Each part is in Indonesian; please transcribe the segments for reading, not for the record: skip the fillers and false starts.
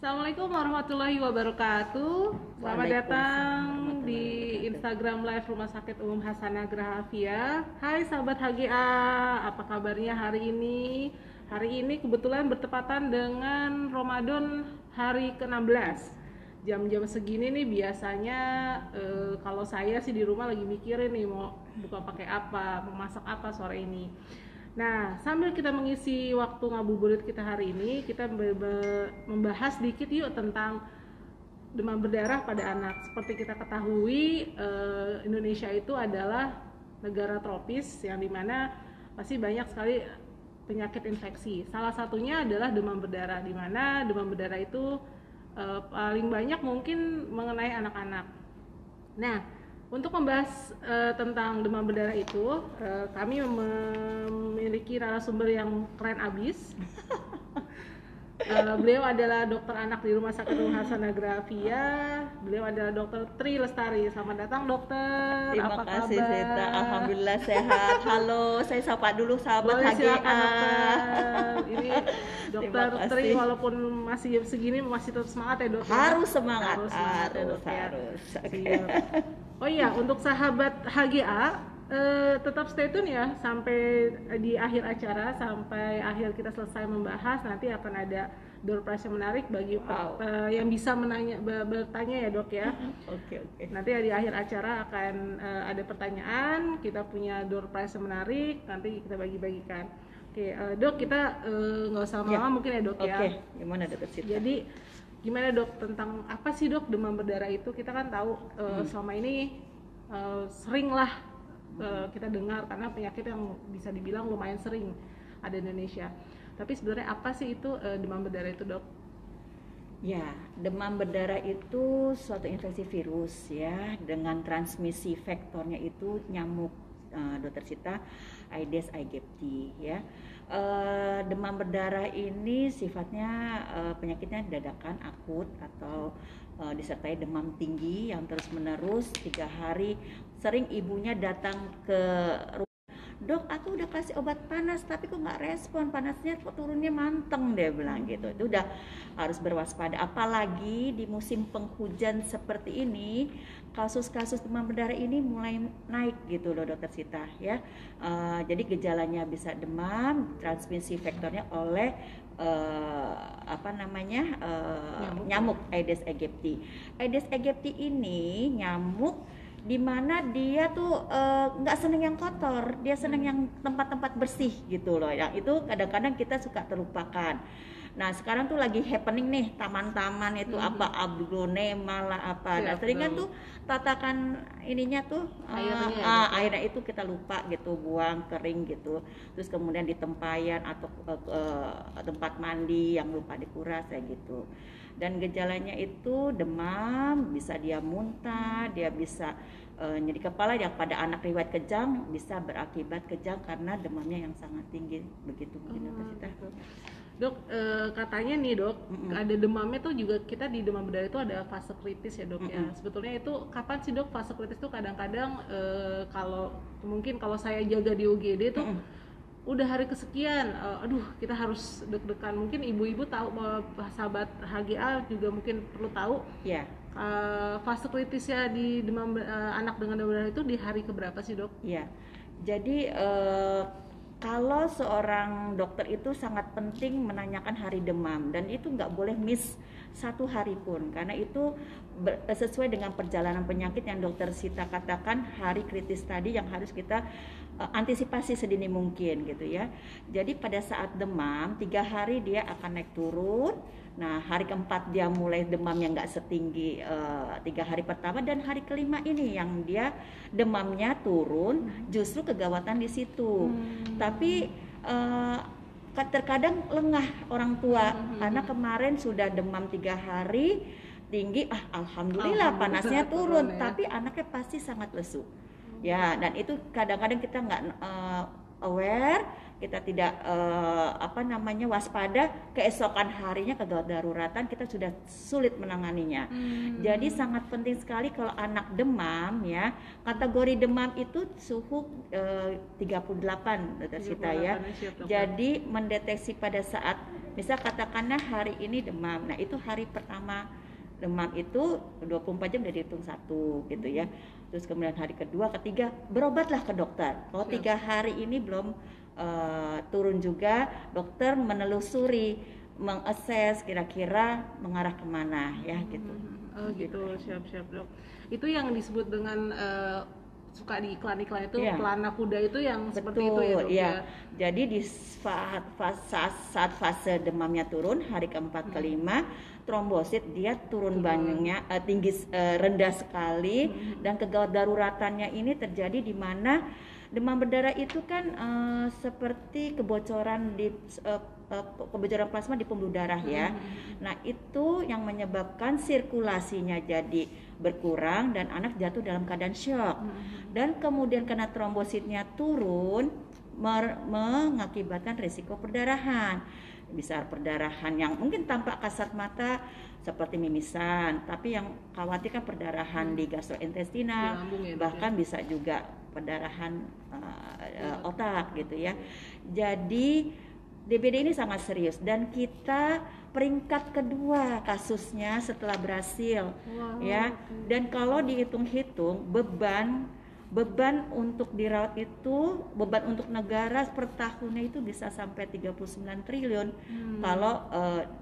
Assalamualaikum warahmatullahi wabarakatuh. Selamat datang di Instagram Live Rumah Sakit Umum Hasanah Grahafia. Hai sahabat HGA, apa kabarnya hari ini? Hari ini kebetulan bertepatan dengan Ramadan hari ke-16. Jam-jam segini nih biasanya kalau saya sih di rumah lagi mikirin nih mau buka pakai apa, mau masak apa sore ini. Nah, sambil kita mengisi waktu ngabuburit kita hari ini, kita membahas sedikit yuk tentang demam berdarah pada anak. Seperti kita ketahui, Indonesia itu adalah negara tropis yang dimana pasti banyak sekali penyakit infeksi. Salah satunya adalah demam berdarah, dimana demam berdarah itu paling banyak mungkin mengenai anak-anak. Nah, untuk membahas tentang demam berdarah itu, kami memiliki narasumber yang keren abis. Beliau adalah dokter anak di Rumah Sakit Umum Hasanah Grahafia. Beliau adalah Dokter Tri Lestari. Selamat datang dokter. Terima kasih Zeta. Alhamdulillah sehat. Halo, saya sapa dulu sahabat Boleh, HGA. silakan, dokter. Ini dokter Tri walaupun masih segini masih tetap semangat ya dok. Harus semangat. Harus. Oh iya, untuk sahabat HGA tetap stay tune ya sampai di akhir acara, sampai akhir kita selesai membahas. Nanti akan ada door prize yang menarik bagi yang bisa bertanya ya dok ya. Oke. Nanti di akhir acara akan ada pertanyaan, kita punya door prize yang menarik, nanti kita bagi-bagikan. Oke, dok, kita nggak usah lama-lama mungkin ya dok ya. Oke, gimana dokter Sita? Jadi gimana dok tentang apa sih dok demam berdarah itu? Kita kan tahu selama ini sering lah kita dengar, karena penyakit yang bisa dibilang lumayan sering ada di Indonesia. Tapi sebenarnya apa sih itu demam berdarah itu dok? Ya, demam berdarah itu suatu infeksi virus ya, dengan transmisi vektornya itu nyamuk, dokter Sita, Aedes aegypti ya. Demam berdarah ini sifatnya penyakitnya dadakan, akut, atau disertai demam tinggi yang terus menerus 3 hari. Sering ibunya datang ke rumah, dok aku udah kasih obat panas tapi kok nggak respon, panasnya kok turunnya manteng, dia bilang gitu. Itu udah harus berwaspada, apalagi di musim penghujan seperti ini kasus-kasus demam berdarah ini mulai naik gitu loh dokter Sita ya. Jadi gejalanya bisa demam, transmisi vektornya oleh nyamuk Aedes aegypti. Aedes aegypti ini nyamuk dimana dia tuh nggak seneng yang kotor, dia seneng yang tempat-tempat bersih gitu loh. Yang itu kadang-kadang kita suka terlupakan. Nah sekarang tuh lagi happening nih taman-taman itu apa aglonema lah apa. Nah seringan tuh tatakan ininya tuh airnya itu kita lupa gitu, buang kering gitu. Terus kemudian di tempayan atau tempat mandi yang lupa dikuras kayak gitu. Dan gejalanya itu demam, bisa dia muntah, dia bisa nyeri kepala, yang pada anak riwayat kejang bisa berakibat kejang karena demamnya yang sangat tinggi. Begitu mungkin Sita. Dok, katanya nih dok, ada demamnya tuh juga, kita di demam berdarah itu ada fase kritis ya dok ya. Sebetulnya itu kapan sih dok fase kritis tuh? Kadang-kadang kalau saya jaga di UGD tuh udah hari kesekian, aduh kita harus deg-degan. Mungkin ibu-ibu tahu, sahabat HGA juga mungkin perlu tahu ya. Fase kritisnya di demam anak dengan demam berdarah itu di hari keberapa sih dok? Ya, jadi kalau seorang dokter itu sangat penting menanyakan hari demam, dan itu nggak boleh miss 1 hari pun, karena itu sesuai dengan perjalanan penyakit yang dokter Sita katakan, hari kritis tadi yang harus kita antisipasi sedini mungkin gitu ya. Jadi pada saat demam 3 hari dia akan naik turun. Nah hari keempat dia mulai demam yang nggak setinggi 3 hari pertama, dan hari kelima ini yang dia demamnya turun, justru kegawatan di situ. Tapi terkadang lengah orang tua, karena kemarin sudah demam 3 hari tinggi, alhamdulillah panasnya turun, tapi anaknya pasti sangat lesu. Ya, dan itu kadang-kadang kita nggak aware, kita tidak waspada, keesokan harinya kegawat daruratan kita sudah sulit menanganinya. Jadi sangat penting sekali kalau anak demam ya, kategori demam itu suhu 38 dokter Sita ya. Jadi mendeteksi pada saat Misal katakanlah hari ini demam. Nah, itu hari pertama demam itu 24 jam dari hitung satu gitu ya. Terus kemudian hari kedua, ketiga berobatlah ke dokter. Kalau 3 hari ini belum turun juga, dokter menelusuri, mengakses kira-kira mengarah kemana ya gitu. Oh gitu, siap-siap dok. Itu yang disebut dengan suka di iklan-iklan itu pelana kuda itu yang seperti itu ya dok ya. Jadi di saat fase demamnya turun hari keempat kelima, trombosit dia turun banyaknya tinggi rendah sekali dan kegawat daruratannya ini terjadi di mana demam berdarah itu kan seperti kebocoran plasma di pembuluh darah ya. Nah, itu yang menyebabkan sirkulasinya jadi berkurang dan anak jatuh dalam keadaan syok. Dan kemudian karena trombositnya turun mengakibatkan risiko perdarahan. Bisa perdarahan yang mungkin tampak kasat mata seperti mimisan, tapi yang khawatir kan perdarahan di gastrointestinal, bahkan bisa juga perdarahan otak gitu ya. Jadi DBD ini sangat serius dan kita peringkat kedua kasusnya setelah Brasil ya. Dan kalau dihitung-hitung beban untuk dirawat itu, beban untuk negara per tahunnya itu bisa sampai 39 triliun. Kalau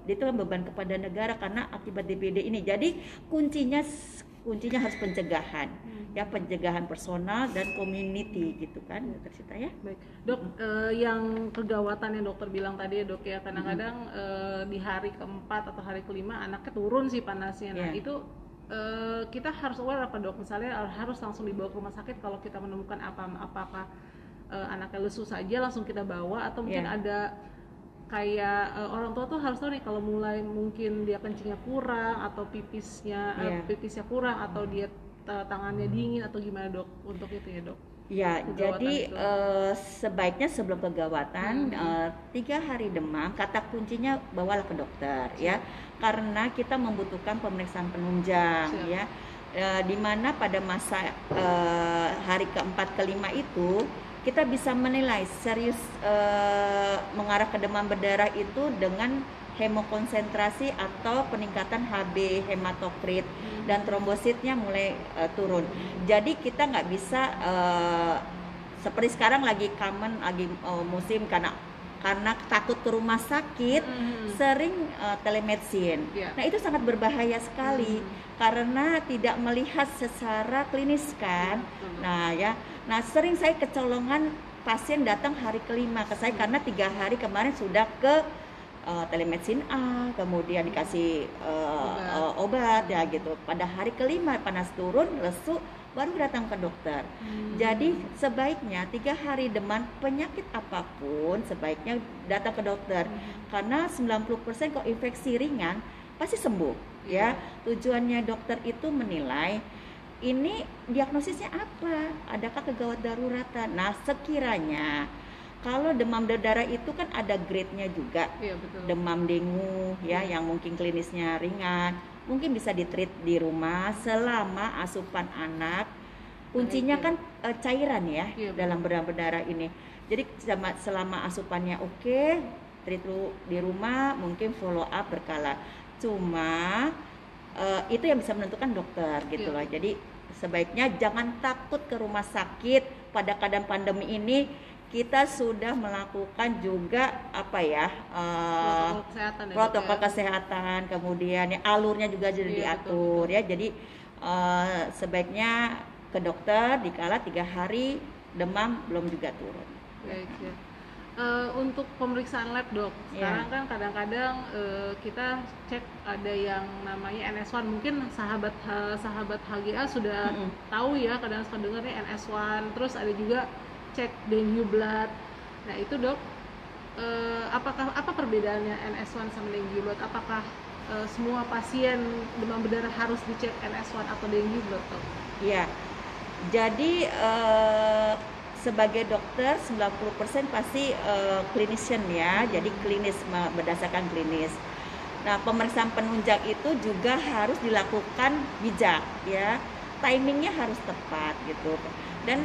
itu kan beban kepada negara karena akibat DBD ini. Jadi kuncinya harus pencegahan. Ya, pencegahan personal dan community gitu kan, Dokter Citra ya. Baik, dok, yang kegawatan yang dokter bilang tadi ya dok ya, kadang-kadang di hari keempat atau hari kelima anaknya turun sih panasnya. Nah itu kita harus aware apa dok? Misalnya harus langsung dibawa ke rumah sakit kalau kita menemukan apakah anaknya lesu saja langsung kita bawa atau mungkin ada kayak orang tua tuh harus tahu nih kalau mulai mungkin dia kencingnya kurang atau pipisnya kurang atau dia tangannya dingin atau gimana dok untuk itu ya dok? Ya, jadi sebaiknya sebelum kegawatan 3 hari demam, kata kuncinya bawalah ke dokter ya, karena kita membutuhkan pemeriksaan penunjang ya, di mana pada masa hari keempat kelima itu kita bisa menilai serius mengarah ke demam berdarah itu dengan hemokonsentrasi atau peningkatan HB hematokrit dan trombositnya mulai turun. Jadi kita nggak bisa seperti sekarang lagi common lagi musim karena takut ke rumah sakit sering telemedicine. Nah itu sangat berbahaya sekali karena tidak melihat secara klinis kan. Nah sering saya kecolongan pasien datang hari kelima ke saya karena 3 hari kemarin sudah ke telemedicine kemudian dikasih obat ya gitu. Pada hari kelima panas turun, lesu, baru datang ke dokter. Jadi sebaiknya 3 hari demam penyakit apapun sebaiknya datang ke dokter karena 90% kalau infeksi ringan pasti sembuh ya. Tujuannya dokter itu menilai ini diagnosisnya apa, adakah kegawat daruratan. Nah sekiranya kalau demam berdarah itu kan ada grade-nya juga, demam dengue ya yang mungkin klinisnya ringan, mungkin bisa ditreat di rumah selama asupan anak, kuncinya kan cairan ya dalam demam berdarah ini. Jadi selama asupannya oke, treat di rumah, mungkin follow up berkala. Cuma itu yang bisa menentukan dokter gitu loh. Jadi sebaiknya jangan takut ke rumah sakit pada keadaan pandemi ini. Kita sudah melakukan juga protokol kesehatan, kemudian ya, alurnya juga sudah diatur ya. Jadi sebaiknya ke dokter dikala 3 hari demam belum juga turun. Baik ya. Untuk pemeriksaan lab dok, sekarang kan kadang-kadang kita cek ada yang namanya NS1, mungkin sahabat HGA sudah tahu ya, kadang suka dengarnya NS1, terus ada juga cek dengue blood. Nah itu dok, apa perbedaannya NS1 sama dengue blood? Apakah semua pasien demam berdarah harus dicek NS1 atau dengue blood dok? Iya, jadi sebagai dokter 90% pasti clinician ya, jadi klinis berdasarkan klinis. Nah pemeriksaan penunjang itu juga harus dilakukan bijak ya, timingnya harus tepat gitu. dan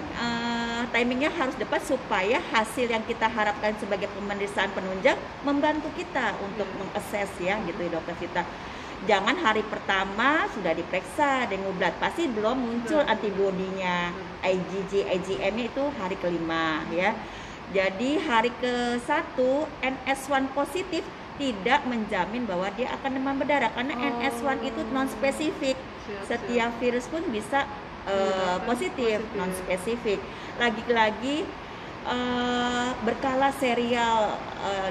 timingnya harus tepat supaya hasil yang kita harapkan sebagai pemeriksaan penunjang membantu kita untuk mengakses ya gitu dokter Sita. Jangan hari pertama sudah diperiksa dengue blood pasti belum muncul antibodinya, IgG, IgM itu hari kelima ya. Jadi hari ke-1 NS1 positif tidak menjamin bahwa dia akan demam berdarah karena NS1 itu non spesifik. Setiap virus pun bisa positif, non spesifik. Lagi-lagi berkala serial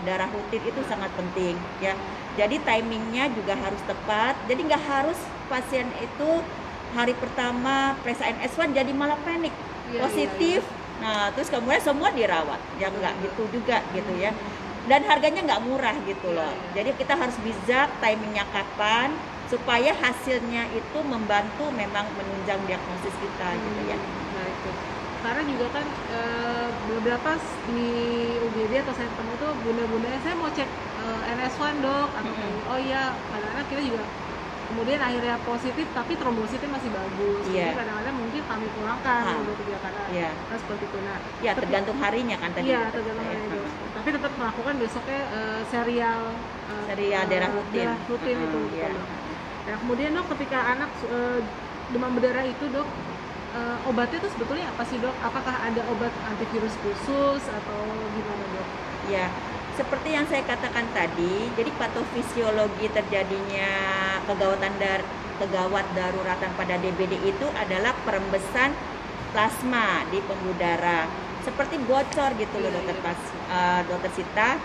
darah rutin itu sangat penting ya. Jadi timingnya juga harus tepat. Jadi nggak harus pasien itu hari pertama periksa NS1 jadi malah panik positif. Nah terus kemudian semua dirawat. Ya nggak gitu juga gitu ya. Dan harganya nggak murah gitu loh. Jadi kita harus bijak timingnya kapan supaya hasilnya itu membantu memang menunjang diagnosis kita gitu ya. Nah itu. Karena juga kan beberapa di UGD atau saya ketemu tuh bunda-bundanya saya mau cek NS1 dok atau oh iya kadang-kadang kita juga kemudian akhirnya positif tapi trombositnya masih bagus. Jadi kadang-kadang mungkin kami pulangkan untuk karena seperti itu. Nah, ya tergantung harinya kan tadi. Iya tergantung harinya dok. Tapi tetap melakukan besoknya serial darah rutin. Itu. Nah kemudian dok ketika anak demam berdarah itu dok obatnya itu sebetulnya apa sih dok? Apakah ada obat antivirus khusus atau gimana dok? Ya, seperti yang saya katakan tadi, jadi patofisiologi terjadinya kegawat daruratan pada DBD itu adalah perembesan plasma di pembuluh darah, seperti bocor gitu loh dokter Sita.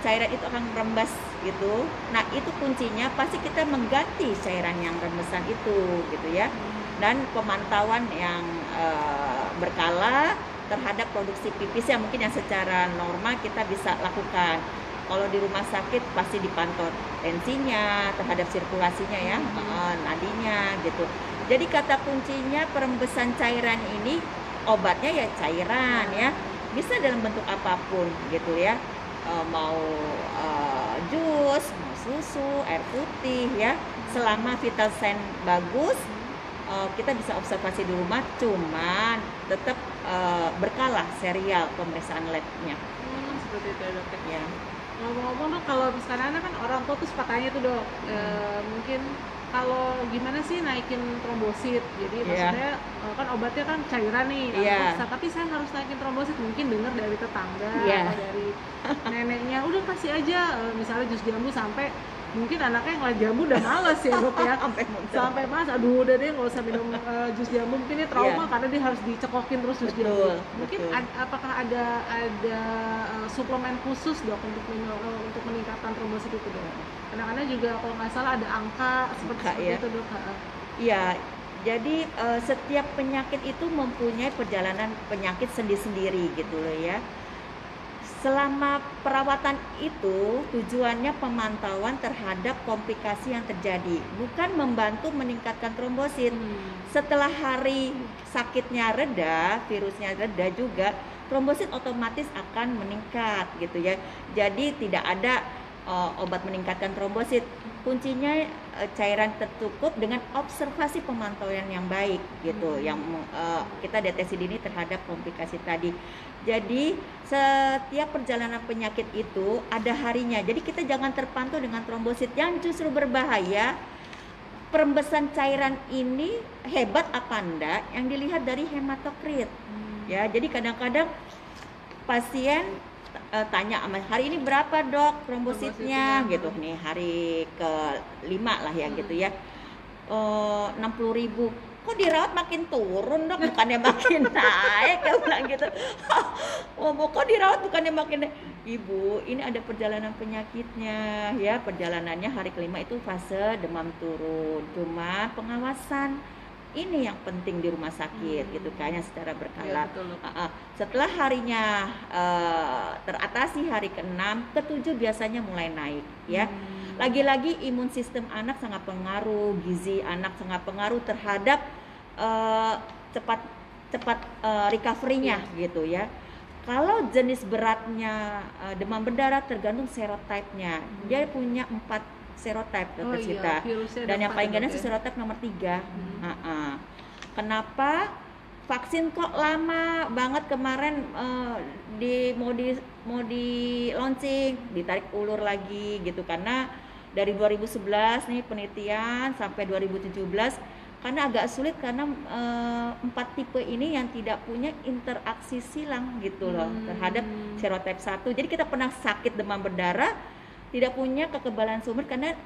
Cairan itu akan merembes gitu. Nah itu kuncinya pasti kita mengganti cairan yang rembesan itu gitu ya. Dan pemantauan yang berkala terhadap produksi pipis yang mungkin yang secara normal kita bisa lakukan. Kalau di rumah sakit pasti dipantau tensinya, terhadap sirkulasinya ya, nadinya gitu. Jadi kata kuncinya perembesan cairan ini obatnya ya cairan ya, bisa dalam bentuk apapun gitu ya, mau jus, mau susu, air putih ya, selama vital sign bagus. Kita bisa observasi di rumah, cuman tetap berkala serial pemeriksaan labnya. Seperti itu dok ya. Ngomong-ngomong dok, kalau misalkan anak kan orang tua tuh katanya tuh dok, mungkin kalau gimana sih naikin trombosit, jadi maksudnya kan obatnya kan cairan nih, tapi saya harus naikin trombosit, mungkin dengar dari tetangga atau dari neneknya, udah kasih aja misalnya jus jambu sampai mungkin anaknya ngeliat jambu udah males ya dok ya sampai mas aduh udah deh nggak usah minum jus jambu, mungkin dia trauma karena dia harus dicekokin terus jus jambu. Mungkin apakah ada suplemen khusus dok untuk meningkatkan trombosit itu dok? Kadang-kadang juga kalau nggak salah ada angka seperti itu dok. Iya, jadi setiap penyakit itu mempunyai perjalanan penyakit sendiri-sendiri gitu loh ya. Selama perawatan itu tujuannya pemantauan terhadap komplikasi yang terjadi, bukan membantu meningkatkan trombosit. Setelah hari sakitnya reda, virusnya reda juga, trombosit otomatis akan meningkat gitu ya. Jadi tidak ada obat meningkatkan trombosit. Kuncinya cairan tercukup dengan observasi pemantauan yang baik gitu, yang kita deteksi dini terhadap komplikasi tadi. Jadi setiap perjalanan penyakit itu ada harinya. Jadi kita jangan terpantau dengan trombosit yang justru berbahaya. Perembesan cairan ini hebat apa enggak yang dilihat dari hematokrit. Ya, jadi kadang-kadang pasien tanya hari ini berapa dok trombositnya gitu nih, hari ke-5 lah ya gitu ya, 60.000. Kok dirawat makin turun dok, bukannya makin naik ya bilang gitu. Kok dirawat bukannya makin naik? Ibu, ini ada perjalanan penyakitnya ya, perjalanannya hari ke-5 itu fase demam turun, cuma pengawasan ini yang penting di rumah sakit gitu kayaknya secara berkala. Setelah harinya teratasi hari ke-6, ke-7 biasanya mulai naik ya. Lagi-lagi imun sistem anak sangat pengaruh, gizi anak sangat pengaruh terhadap cepat recovery-nya gitu ya. Kalau jenis beratnya demam berdarah tergantung serotype-nya. Dia punya 4 serotype dokter Sita. Dan yang paling ganas serotype nomor 3. Kenapa? vaksin kok lama banget kemarin, mau di launching, ditarik ulur lagi gitu, karena dari 2011 nih penelitian sampai 2017, karena agak sulit karena 4 tipe ini yang tidak punya interaksi silang gitu loh terhadap serotype 1. Jadi kita pernah sakit demam berdarah tidak punya kekebalan sumber karena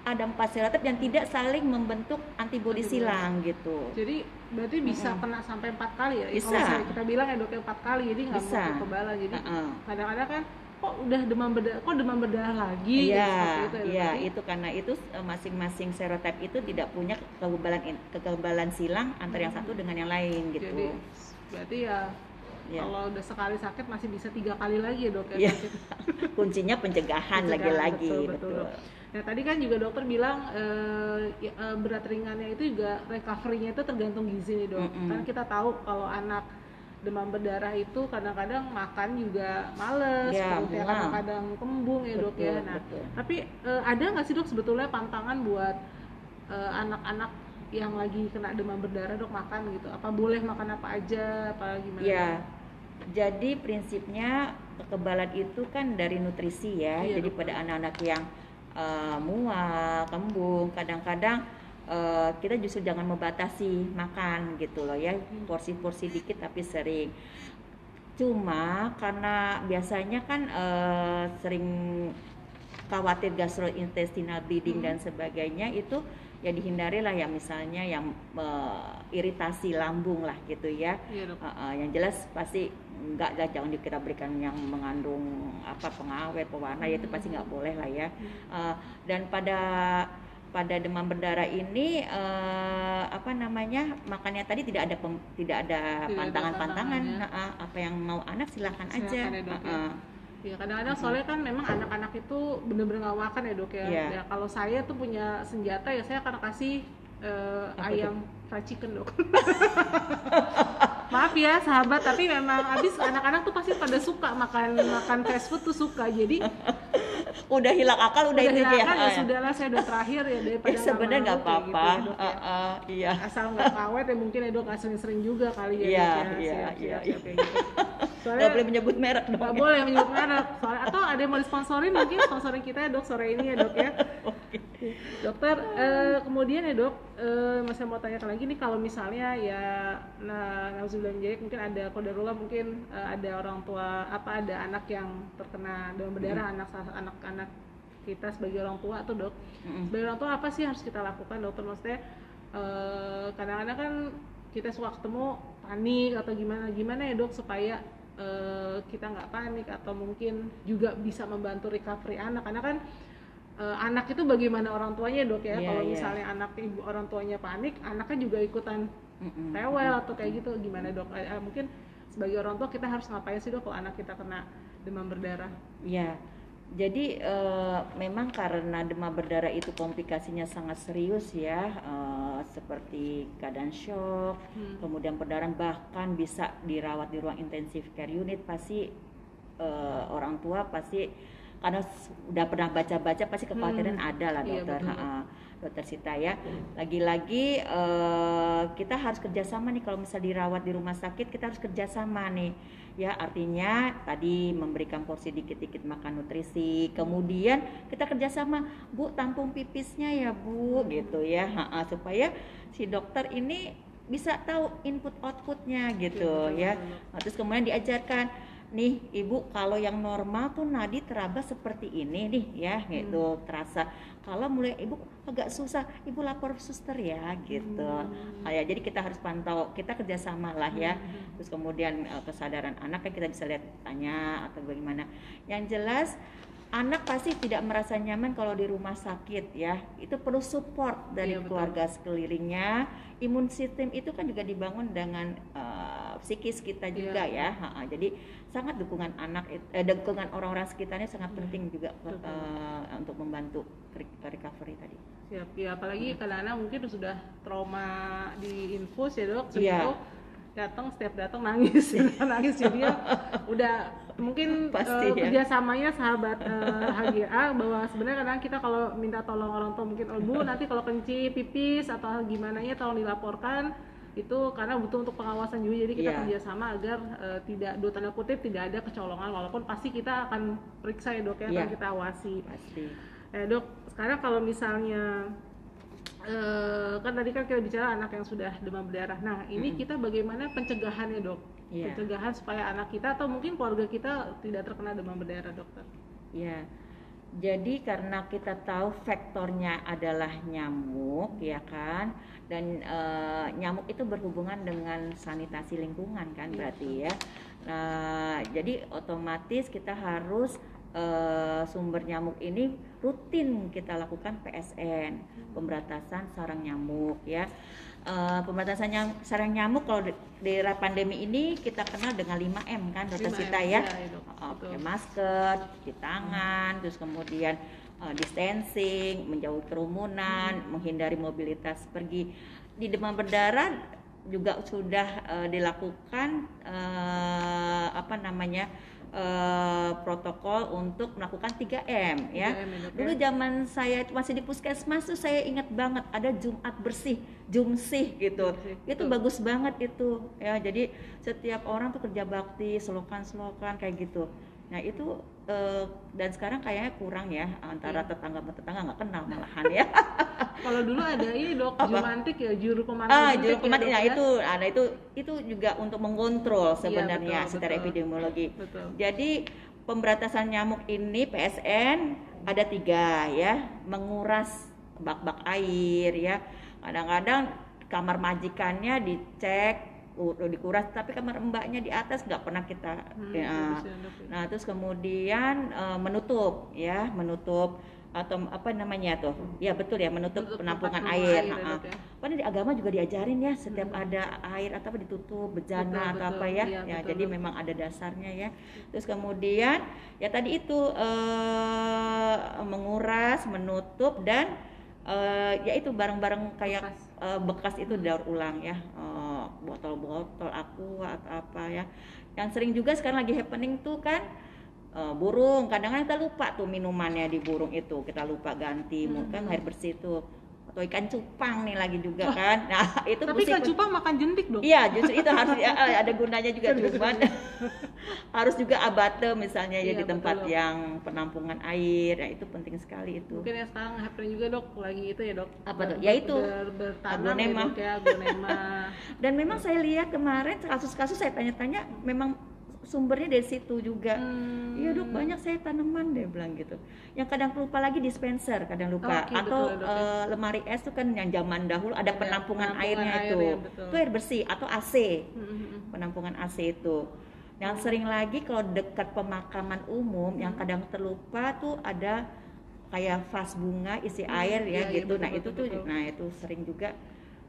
ada 4 serotype yang tidak saling membentuk antibodi silang gitu. Jadi berarti bisa kena sampai 4 kali ya? Bisa. Kalau kita bilang ya dok, 4 kali, jadi nggak Bisa. mau kekebalan. Jadi kadang-kadang kan kok udah demam berdarah lagi? Iya, gitu, iya, itu karena itu masing-masing serotype itu tidak punya kekebalan silang antara yang satu dengan yang lain gitu. Jadi berarti ya kalau udah sekali sakit masih bisa 3 kali lagi ya dok ya? Iya. Kuncinya pencegahan lagi-lagi, betul. Nah tadi kan juga dokter bilang berat ringannya itu juga recovery-nya itu tergantung gizi nih dok. Kan kita tahu kalau anak demam berdarah itu kadang-kadang makan juga males, perutnya kadang-kadang kembung ya dok ya. Nah tapi ada nggak sih dok sebetulnya pantangan buat anak-anak yang lagi kena demam berdarah dok makan gitu? Apa boleh makan apa aja, apa gimana? Iya. Jadi prinsipnya kekebalan itu kan dari nutrisi ya. Jadi pada anak-anak yang mual, kembung, kadang-kadang kita justru jangan membatasi makan gitu loh ya, porsi-porsi dikit tapi sering. Cuma karena biasanya kan sering khawatir gastrointestinal bleeding dan sebagainya, itu ya dihindari lah ya, misalnya yang iritasi lambung lah gitu ya. Yang jelas pasti jangan kita berikan yang mengandung pengawet, pewarna, ya itu pasti nggak boleh lah ya. Dan pada demam berdarah ini makannya tadi tidak ada pantangan-pantangan. Apa yang mau anak silahkan aja. Ya kadang-kadang soalnya kan memang anak-anak itu bener-bener nggak makan ya dok ya. Ya kalau saya tuh punya senjata ya, saya akan kasih ayam fried chicken dok. Maaf ya sahabat, tapi memang abis anak-anak tuh pasti pada suka makan fast food tuh suka. Jadi udah hilang akal, udah itu ya sudahlah, saya udah terakhir ya daripada sebenarnya nggak apa-apa gitu, iya. Asal nggak awet ya mungkin ya dok, nggak sering-sering juga kali ya. Iya. Soalnya nggak boleh menyebut merek dong. Nggak boleh menyebut merek. Soalnya atau ada yang mau disponsorin, mungkin sponsorin kita ya dok sore ini ya dok ya. Dokter, kemudian ya dok, masih mau tanyakan lagi nih, kalau misalnya ya nauzubillah mungkin ada qadarullah, mungkin ada orang tua ada anak yang terkena demam berdarah, anak-anak kita sebagai orang tua tuh dok. Sebagai orang tua apa sih harus kita lakukan dokter? Maksudnya kadang-kadang kan kita suka ketemu panik atau gimana ya dok, supaya kita nggak panik atau mungkin juga bisa membantu recovery anak, karena kan anak itu bagaimana orang tuanya dok ya. Kalau misalnya anak ibu orang tuanya panik, anaknya juga ikutan rewel atau kayak gitu, gimana dok? Mungkin sebagai orang tua kita harus ngapain sih dok kalau anak kita kena demam berdarah? Iya, jadi memang karena demam berdarah itu komplikasinya sangat serius ya, seperti keadaan shock, kemudian perdarahan, bahkan bisa dirawat di ruang intensive care unit. Pasti orang tua pasti, karena udah pernah baca-baca, pasti kekhawatiran ada lah dokter. Dokter Sita ya. Lagi-lagi kita harus kerjasama nih, kalau misal dirawat di rumah sakit kita harus kerjasama nih ya, artinya tadi memberikan porsi dikit-dikit makan nutrisi, kemudian kita kerjasama, Bu tampung pipisnya ya Bu gitu ya, supaya si dokter ini bisa tahu input outputnya gitu ya. Terus kemudian diajarkan, nih ibu, kalau yang normal tuh nadi teraba seperti ini nih ya gitu, terasa. Kalau mulai ibu agak susah, ibu lapor suster ya gitu. Ya, jadi kita harus pantau, kita kerjasama lah ya. Terus kemudian kesadaran anak kan kita bisa lihat, tanya atau bagaimana. Yang jelas anak pasti tidak merasa nyaman kalau di rumah sakit ya. Itu perlu support dari keluarga sekelilingnya. Imun sistem itu kan juga dibangun dengan psikis kita juga ya. Jadi sangat dukungan dukungan orang-orang sekitarnya sangat penting juga untuk membantu recovery tadi. Siap ya, apalagi kadang-kadang mungkin sudah trauma di infus ya dok, setiap datang nangis nangis, jadi udah mungkin kerjasamanya sahabat HGA, bahwa sebenarnya kadang kita kalau minta tolong orang tua, mungkin Bu nanti kalau kencing, pipis atau gimana ya tolong dilaporkan, itu karena butuh untuk pengawasan juga, jadi kita Iya. kerjasama agar tidak, dua tanda kutip, tidak ada kecolongan, walaupun pasti kita akan periksa ya dok ya, Iya. akan kita awasi. Pasti. Dok, sekarang kalau misalnya kan tadi kan kita bicara anak yang sudah demam berdarah. Nah, ini kita bagaimana pencegahannya dok? Iya. Pencegahan supaya anak kita atau mungkin keluarga kita tidak terkena demam berdarah, dokter. Ya, jadi karena kita tahu faktornya adalah nyamuk, ya kan, dan nyamuk itu berhubungan dengan sanitasi lingkungan kan, berarti ya. Nah, jadi otomatis kita harus sumber nyamuk ini rutin kita lakukan PSN, pemberantasan sarang nyamuk ya. Pemberantasan sarang nyamuk kalau di era pandemi ini kita kenal dengan 5M kan, Dokter 5M, Sita ya. Dok. Pakai masker, cuci tangan, terus kemudian distancing, menjauhi kerumunan, menghindari mobilitas pergi. Di demam berdarah juga sudah dilakukan protokol untuk melakukan 3M ya. 3M, dok, Dulu zaman saya masih di puskesmas tuh saya ingat banget ada Jumat bersih, Jumsih gitu. Itu bagus banget itu ya. Jadi setiap orang tuh kerja bakti, selokan-selokan kayak gitu. Nah itu dan sekarang kayaknya kurang ya, antara tetangga sama tetangga nggak kenal malahan ya. Kalau dulu ada ini dok, Jumantik ya, juru pemantau Juru pemantau, ya, nah itu juga untuk mengontrol sebenarnya betul, secara betul. epidemiologi. Betul. Jadi pemberantasan nyamuk ini PSN ada 3 ya, menguras bak-bak air ya. Kadang-kadang kamar majikannya dicek, dikuras, tapi kamar mbaknya di atas nggak pernah kita ya. Nah terus kemudian menutup atau apa namanya tuh ya, betul ya, menutup penampungan air. Padahal di agama juga diajarin ya, setiap ada air atau apa ditutup, bejana atau apa ya, ya betul, jadi betul. Memang ada dasarnya ya. Terus kemudian ya tadi itu menguras, menutup, dan ya itu barang-barang kayak bekas itu daur ulang ya, botol-botol aqua atau apa ya. Yang sering juga sekarang lagi happening tuh kan burung, kadang-kadang kita lupa tuh minumannya di burung itu, kita lupa ganti, mungkin air bersih tuh, atau ikan cupang nih lagi juga kan. Nah itu tapi ikan cupang makan jentik dong. Iya, justru itu harus ada gunanya juga, cuman harus juga abate misalnya ya di tempat betul, yang penampungan air. Ya itu penting sekali itu. Mungkin ya sekarang happening juga dok, lagi itu ya dok. Apa tuh? Ya itu aglonema. Dan memang saya lihat kemarin kasus-kasus saya tanya-tanya memang sumbernya dari situ juga. Iya dok, banyak saya tanaman deh bilang gitu. Yang kadang lupa lagi dispenser, kadang lupa. Atau betul, lemari es tuh kan yang zaman dahulu ada penampungan airnya itu. Itu air bersih atau AC. Penampungan AC itu. Yang sering lagi kalau dekat pemakaman umum yang kadang terlupa tuh ada kayak vas bunga isi air ya gitu. Nah itu tuh, nah itu sering juga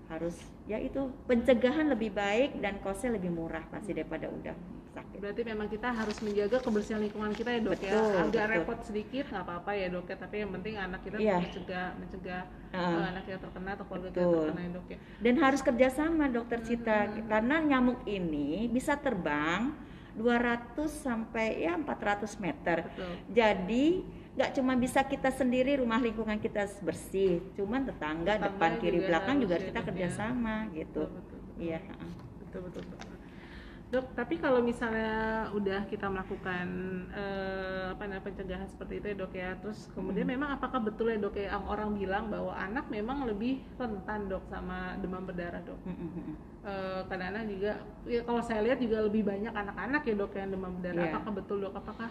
harus ya itu pencegahan lebih baik dan kosnya lebih murah pasti daripada udah sakit. Berarti memang kita harus menjaga kebersihan lingkungan kita ya dok, betul, ya. Agak repot sedikit nggak apa-apa ya dok ya, tapi yang penting anak kita mencegah anak kita terkena atau keluarga kita terkena ya dok ya. Dan harus kerjasama Dokter Cita, karena nyamuk ini bisa terbang 200 sampai ya 400 meter. Betul. Jadi nggak cuma bisa kita sendiri, rumah lingkungan kita bersih, cuman tetangga depan kiri belakang juga harus kita kerjasama gitu. Iya. Betul. Dok, tapi kalau misalnya udah kita melakukan pencegahan seperti itu ya dok ya, terus kemudian memang apakah betul ya dok ya orang bilang bahwa anak memang lebih rentan dok sama demam berdarah dok? Kadang-kadang juga ya kalau saya lihat juga lebih banyak anak-anak ya dok yang demam berdarah. Apakah betul dok? Apakah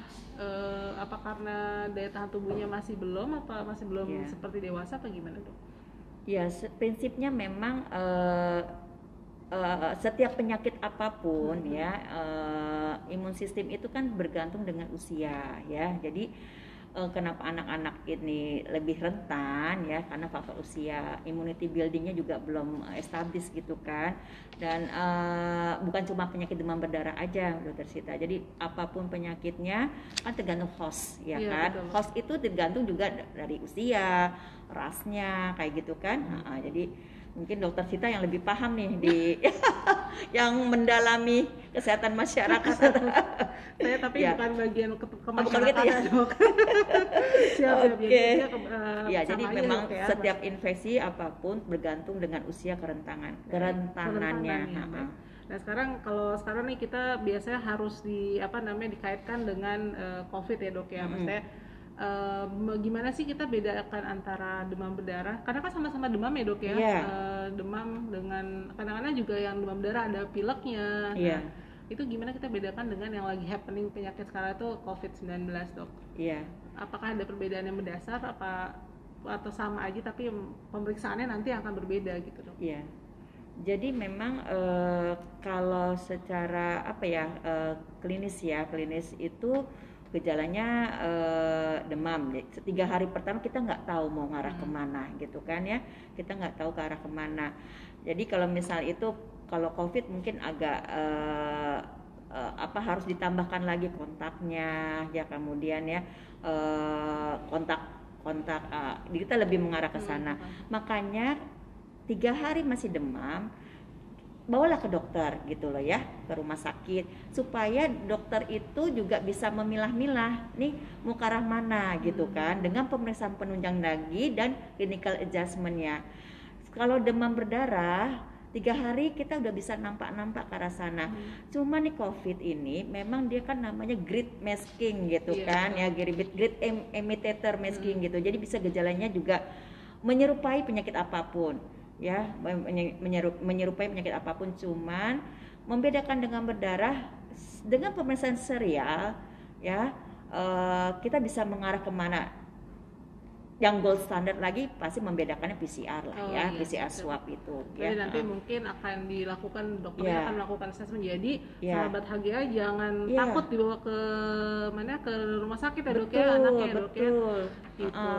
apa karena daya tahan tubuhnya masih belum seperti dewasa apa gimana dok? Ya prinsipnya memang setiap penyakit apapun ya, imun sistem itu kan bergantung dengan usia ya. Jadi kenapa anak-anak ini lebih rentan ya, karena faktor usia, immunity buildingnya juga belum established gitu kan. Dan bukan cuma penyakit demam berdarah aja Dokter Sita, jadi apapun penyakitnya kan tergantung host ya kan. Betul. Host itu tergantung juga dari usia, rasnya kayak gitu kan. Jadi Mungkin dokter Sita yang lebih paham nih di yang mendalami kesehatan masyarakat. Saya tapi Ya. bukan bagian ke bukan gitu masyarakat ya? Dok. Siap. Oke. Jadi Ya, sama jadi aja, memang Dok, ya. setiap infeksi apapun bergantung dengan usia kerentanannya. Ya, baik. Nah sekarang nih kita biasanya harus dikaitkan dengan COVID ya Dok ya. Maksudnya gimana sih kita bedakan antara demam berdarah? Karena kan sama-sama demam ya Dok ya. Yeah. Demam dengan kadang-kadang juga yang demam berdarah ada pileknya. Yeah. Nah, itu gimana kita bedakan dengan yang lagi happening penyakit sekarang itu COVID-19 Dok? Iya. Apakah ada perbedaan yang mendasar atau sama aja tapi pemeriksaannya nanti akan berbeda gitu Dok? Iya. Jadi memang kalau secara klinis itu gejalanya demam. 3 hari pertama kita nggak tahu mau ngarah kemana gitu kan ya, kita nggak tahu ke arah kemana. Jadi kalau misal itu kalau COVID mungkin agak harus ditambahkan lagi kontaknya ya, kemudian ya kontak kita lebih mengarah ke sana. Makanya 3 hari masih demam, bawalah ke dokter gitu loh ya, ke rumah sakit supaya dokter itu juga bisa memilah-milah nih mau ke arah mana gitu kan, dengan pemeriksaan penunjang nadi dan clinical adjustment-nya. Kalau demam berdarah 3 hari kita udah bisa nampak ke arah sana. Cuma nih COVID ini memang dia kan namanya grid masking gitu kan ya, grid imitator masking gitu. Jadi bisa gejalanya juga menyerupai penyakit apapun ya, menyerupai penyakit apapun, cuman membedakan dengan berdarah dengan pemeriksaan serial ya, kita bisa mengarah kemana. Yang gold standard lagi pasti membedakannya PCR lah ya, PCR swab itu. Jadi nanti mungkin akan dilakukan, dokternya akan melakukan assessment. Jadi sahabat HGA jangan takut dibawa ke rumah sakit ya Dok ya, anaknya Dok ya. Gitu.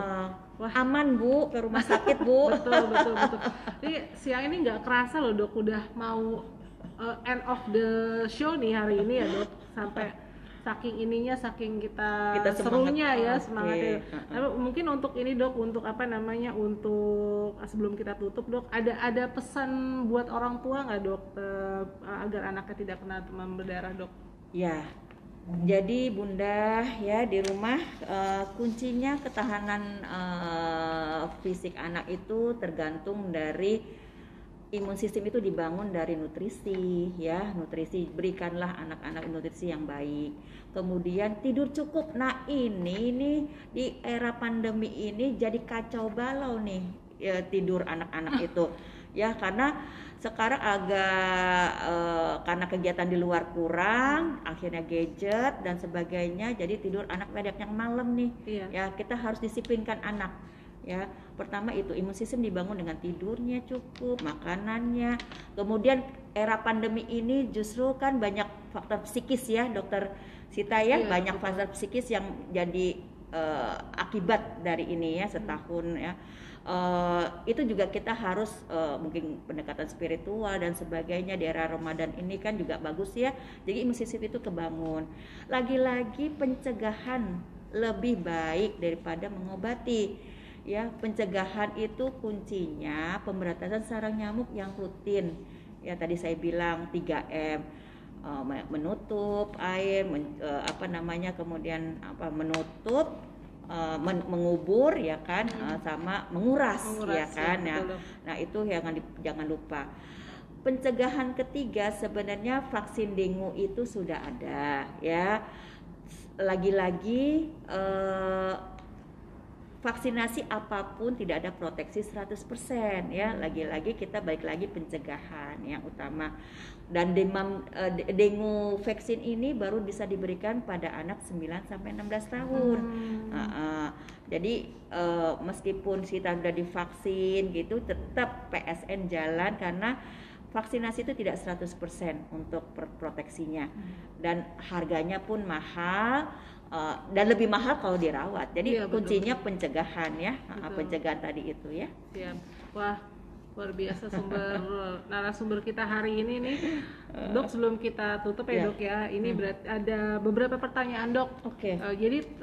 Wah, aman Bu ke rumah sakit Bu. betul. Jadi siang ini nggak kerasa loh Dok, udah mau end of the show nih hari ini ya Dok, sampai saking kita serunya ya, semangatnya. Tapi mungkin untuk ini Dok, untuk untuk sebelum kita tutup Dok, ada pesan buat orang tua nggak Dok, agar anaknya tidak kena demam berdarah Dok? Ya. Jadi Bunda ya di rumah, kuncinya ketahanan fisik anak itu tergantung dari imun sistem itu dibangun dari nutrisi ya, berikanlah anak-anak nutrisi yang baik. Kemudian tidur cukup. Nah ini di era pandemi ini jadi kacau balau nih ya, tidur anak-anak itu ya, karena sekarang agak karena kegiatan di luar kurang, akhirnya gadget dan sebagainya, jadi tidur anak banyak yang malam nih. Ya kita harus disiplinkan anak ya. Pertama itu imun sistem dibangun dengan tidurnya cukup, makanannya. Kemudian era pandemi ini justru kan banyak faktor psikis ya Dokter Sita ya, banyak faktor psikis yang jadi akibat dari ini ya, setahun ya. Itu juga kita harus mungkin pendekatan spiritual dan sebagainya. Di era Ramadan ini kan juga bagus ya, jadi imun sistem itu kebangun. Lagi-lagi pencegahan lebih baik daripada mengobati ya. Pencegahan itu kuncinya pemberantasan sarang nyamuk yang rutin ya, tadi saya bilang 3M, menutup air, kemudian menutup, mengubur ya kan, sama menguras ya kan ya. Nah itu jangan lupa. Pencegahan ketiga sebenarnya vaksin dengue itu sudah ada ya. Lagi-lagi vaksinasi apapun tidak ada proteksi 100% ya. Lagi-lagi kita balik lagi pencegahan yang utama. Dan dengue vaksin ini baru bisa diberikan pada anak 9 sampai 16 tahun. Jadi meskipun kita sudah divaksin gitu, tetap PSN jalan karena vaksinasi itu tidak 100% untuk proteksinya. Dan harganya pun mahal. Dan lebih mahal kalau dirawat. Jadi kuncinya pencegahan ya, pencegahan tadi itu ya. Wah, Luar biasa narasumber kita hari ini nih. Dok, sebelum kita tutup ya dok ya, ini berarti ada beberapa pertanyaan dok. Oke. Jadi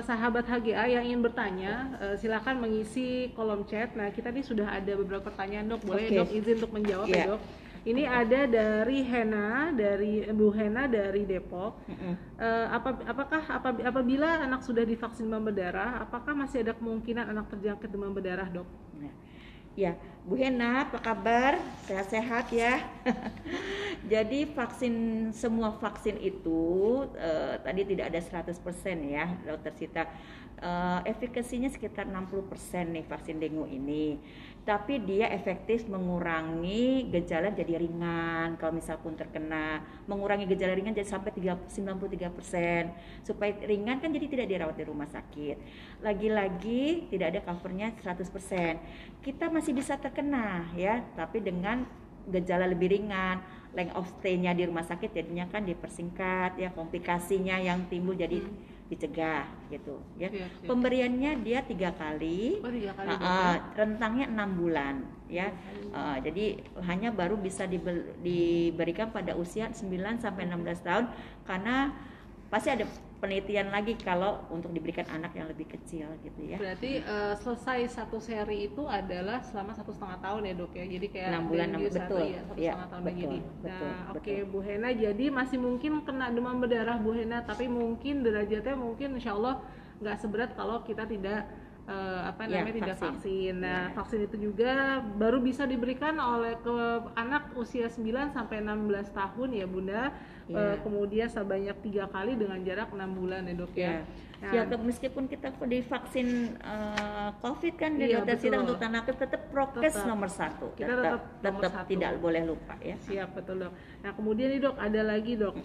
sahabat HGA yang ingin bertanya, silakan mengisi kolom chat. Nah kita nih sudah ada beberapa pertanyaan dok, boleh dok izin untuk menjawab ya dok. Ini ada dari Bu Hena dari Depok. Apakah apabila anak sudah divaksin demam berdarah, apakah masih ada kemungkinan anak terjangkit demam berdarah dok? Ya, Bu Hena, apa kabar? Sehat-sehat ya. Jadi semua vaksin itu tadi tidak ada 100% ya, Dokter Sita. Efikasinya sekitar 60% nih vaksin dengue ini. Tapi dia efektif mengurangi gejala jadi ringan kalau misal pun terkena, mengurangi gejala ringan jadi sampai 93%. Supaya ringan kan jadi tidak dirawat di rumah sakit. Lagi-lagi tidak ada covernya 100%. Kita masih bisa terkena ya, tapi dengan gejala lebih ringan, length of stay-nya di rumah sakit jadinya kan dipersingkat ya, komplikasinya yang timbul jadi dicegah gitu ya. Pemberiannya dia 3 kali. Rentangnya 6 bulan ya. Jadi hanya baru bisa diberikan pada usia 9 sampai 16 tahun karena pasti ada penelitian lagi kalau untuk diberikan anak yang lebih kecil gitu ya. Berarti selesai satu seri itu adalah selama 1,5 tahun ya dok ya. Jadi kayak 6 bulan betul ya, 1,5 tahun jadi. Nah, oke Bu Hena, jadi masih mungkin kena demam berdarah Bu Hena, tapi mungkin derajatnya mungkin insya Allah nggak seberat kalau kita tidak tidak vaksin. Nah, vaksin itu juga baru bisa diberikan oleh ke anak usia 9 sampai 16 tahun ya Bunda. Kemudian sebanyak 3 kali dengan jarak 6 bulan ya dok ya. Ya, meskipun kita divaksin COVID kan di Dokter Sita untuk tanakes tetap prokes nomor 1. Kita tetap tidak boleh lupa ya. Siap, betul dok. Nah kemudian nih dok, ada lagi dok.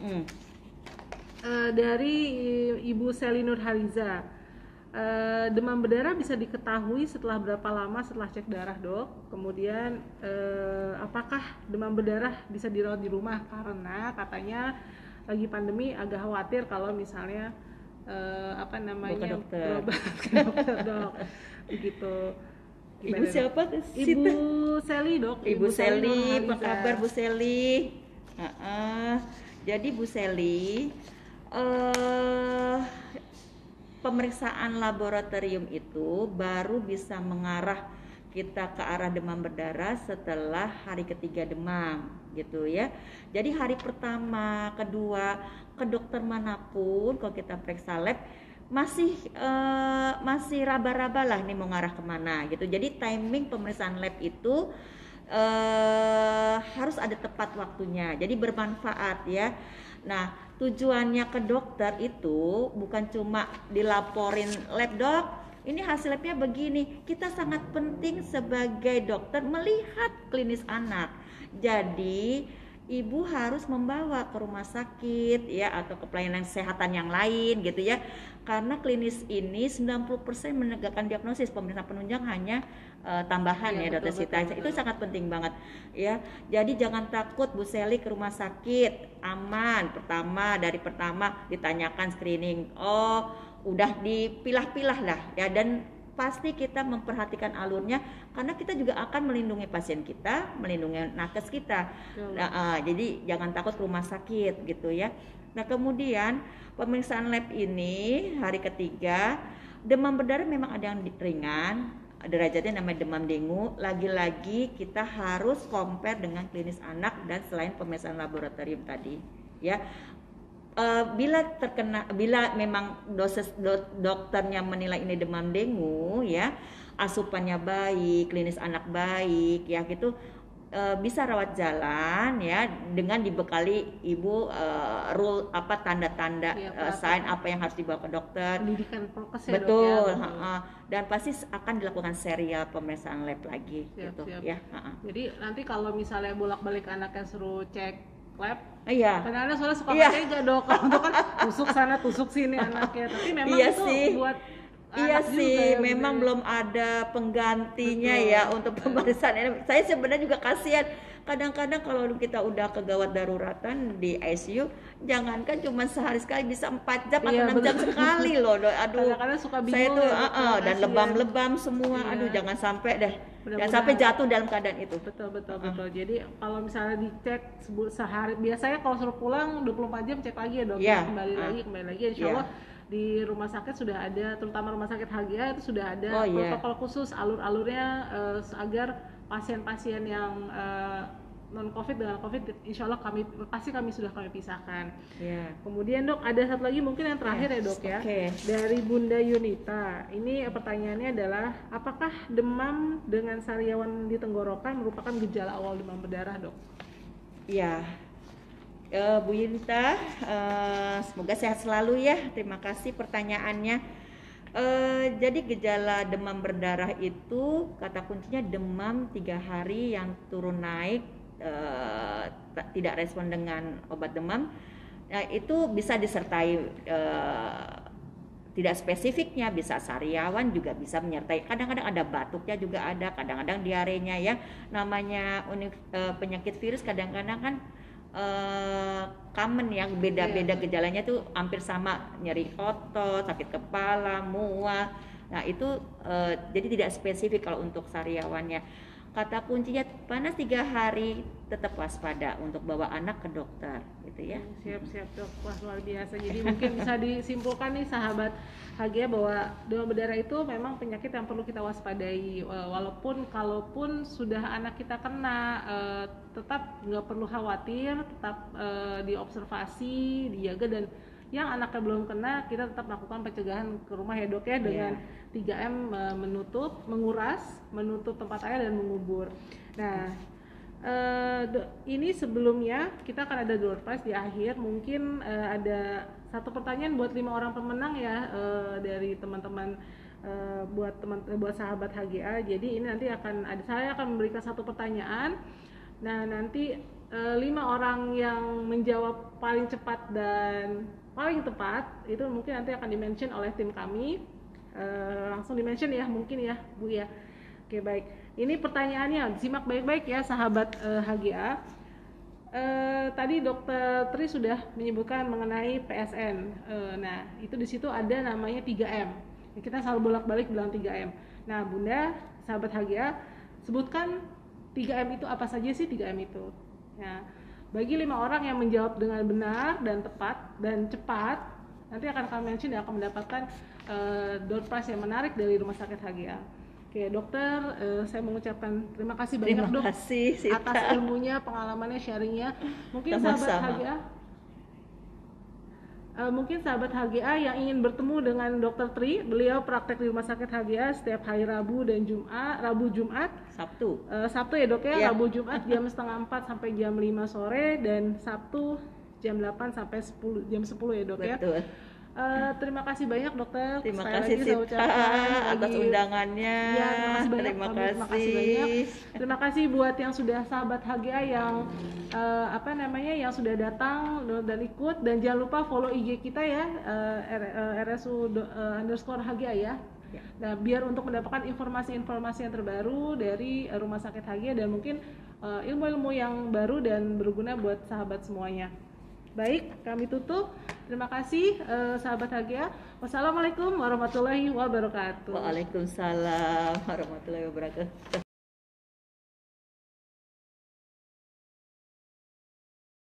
Dari Ibu Seli Nurhaliza. Demam berdarah bisa diketahui setelah berapa lama setelah cek darah dok? Kemudian apakah demam berdarah bisa dirawat di rumah? Karena katanya lagi pandemi agak khawatir kalau misalnya dokter dok begitu. Ibu siapa? Ibu Seli dok. Ibu Seli, apa kabar Bu Seli? Jadi Bu Seli, pemeriksaan laboratorium itu baru bisa mengarah kita ke arah demam berdarah setelah hari ketiga demam gitu ya. Jadi hari pertama, kedua ke dokter manapun kalau kita periksa lab masih raba-raba lah nih mau ngarah kemana gitu. Jadi timing pemeriksaan lab itu harus ada tepat waktunya. Jadi bermanfaat ya. Nah, tujuannya ke dokter itu bukan cuma dilaporin lab, dok, ini hasil labnya begini. Kita sangat penting sebagai dokter melihat klinis anak. Jadi ibu harus membawa ke rumah sakit ya atau ke pelayanan kesehatan yang lain gitu ya. Karena klinis ini 90% menegakkan diagnosis, pemeriksaan penunjang hanya tambahan ya Dokter Sita. Itu sangat penting banget ya. Jadi jangan takut Bu Seli ke rumah sakit, aman. Dari pertama ditanyakan screening. Oh, udah dipilah-pilah lah ya, dan pasti kita memperhatikan alurnya karena kita juga akan melindungi pasien kita, melindungi nakes kita. Jadi jangan takut ke rumah sakit gitu ya. Nah, kemudian pemeriksaan lab ini hari ketiga, demam berdarah memang ada yang ringan, derajatnya namanya demam dengue. Lagi-lagi kita harus compare dengan klinis anak dan selain pemeriksaan laboratorium tadi ya. Bila memang dokternya menilai ini demam dengue ya, asupannya baik, klinis anak baik ya gitu, bisa rawat jalan ya dengan dibekali ibu rule tanda-tanda sign apa yang harus dibawa ke dokter. Pendidikan prokes ya. Betul. Dok, ya? Dan pasti akan dilakukan serial pemeriksaan lab lagi gitu ya. Jadi nanti kalau misalnya bolak-balik anaknya suruh cek lab, kadang-kadang soalnya suka tega dok, kalau kan tusuk sana tusuk sini anaknya, tapi memang itu buat Iya sih, memang belum ada penggantinya ya untuk pemeriksaan ini. Saya sebenarnya juga kasihan. Kadang-kadang kalau kita udah kegawat daruratan di ICU, jangankan cuma sehari sekali, bisa 4 jam atau 6 jam sekali loh. Aduh, kadang-kadang suka bingung. Saya tuh dan lebam-lebam semua. Aduh, jangan sampai deh. Dan sampai jatuh dalam keadaan itu. Betul. Jadi kalau misalnya dicek sehari, biasanya kalau suruh pulang 24 jam cek lagi ya dok. Yeah. Kembali lagi. Insya Allah di rumah sakit sudah ada, terutama rumah sakit HGA itu sudah ada protokol khusus alur-alurnya agar pasien-pasien yang non COVID dengan COVID, insya Allah kami sudah pisahkan. Kemudian dok, ada satu lagi mungkin yang terakhir ya dok ya, dari Bunda Yunita. Ini pertanyaannya adalah, apakah demam dengan sariawan di tenggorokan merupakan gejala awal demam berdarah dok? Ya, Bu Yunita, semoga sehat selalu ya. Terima kasih pertanyaannya. Jadi gejala demam berdarah itu kata kuncinya demam 3 hari yang turun naik, tidak respon dengan obat demam. Nah, itu bisa disertai tidak spesifiknya, bisa sariawan juga bisa menyertai. Kadang-kadang ada batuknya juga ada, kadang-kadang diarenya ya. Namanya penyakit virus kadang-kadang kan common yang beda-beda gejalanya tuh hampir sama, nyeri otot, sakit kepala, mual. Nah, itu jadi tidak spesifik kalau untuk sariawannya. Kata kuncinya panas 3 hari, tetap waspada untuk bawa anak ke dokter gitu ya. Siap dok, wah luar biasa. Jadi mungkin bisa disimpulkan nih sahabat HGA bahwa demam berdarah itu memang penyakit yang perlu kita waspadai. Kalaupun sudah anak kita kena, tetap nggak perlu khawatir, tetap diobservasi, dijaga, dan yang anaknya belum kena kita tetap melakukan pencegahan ke rumah ya dok ya, dengan 3M, menutup tempat air dan mengubur. Nah, ini sebelumnya kita akan ada door prize di akhir. Mungkin ada satu pertanyaan buat 5 orang pemenang ya, dari teman-teman, buat sahabat HGA. Jadi ini nanti saya akan memberikan satu pertanyaan. Nah, nanti 5 orang yang menjawab paling cepat dan paling tepat itu mungkin nanti akan di-mention oleh tim kami. Langsung di-mention ya mungkin ya Bu ya. Oke, baik. Ini pertanyaannya, simak baik-baik ya sahabat HGA. Tadi Dokter Tri sudah menyebutkan mengenai PSN. Nah, itu di situ ada namanya 3M. Kita selalu bolak-balik bilang 3M. Nah, Bunda, sahabat HGA, sebutkan 3M itu apa saja sih 3M itu? Nah, bagi 5 orang yang menjawab dengan benar dan tepat dan cepat, nanti akan kami mention dan akan mendapatkan door prize yang menarik dari Rumah Sakit HGA. Oke, dokter, saya mengucapkan terima kasih banyak dok atas ilmunya, pengalamannya, sharingnya. Mungkin sahabat HGA yang ingin bertemu dengan Dokter Tri, beliau praktek di Rumah Sakit HGA setiap hari Rabu dan Jumat, Sabtu ya dok ya, Rabu Jumat jam 3:30 sampai jam 5 sore dan Sabtu jam 8 sampai jam 10 ya dok ya. Betul. Terima kasih banyak dokter. Terima kasih Sita atas undangannya. Ya, terima kasih banyak. Terima kasih buat yang sudah sahabat HGA yang yang sudah datang dan ikut, dan jangan lupa follow IG kita ya, RSU_HGA ya. Nah, biar untuk mendapatkan informasi-informasi yang terbaru dari Rumah Sakit HGA dan mungkin ilmu-ilmu yang baru dan berguna buat sahabat semuanya. Baik, kami tutup. Terima kasih sahabat HGA. Wassalamualaikum warahmatullahi wabarakatuh. Waalaikumsalam warahmatullahi wabarakatuh.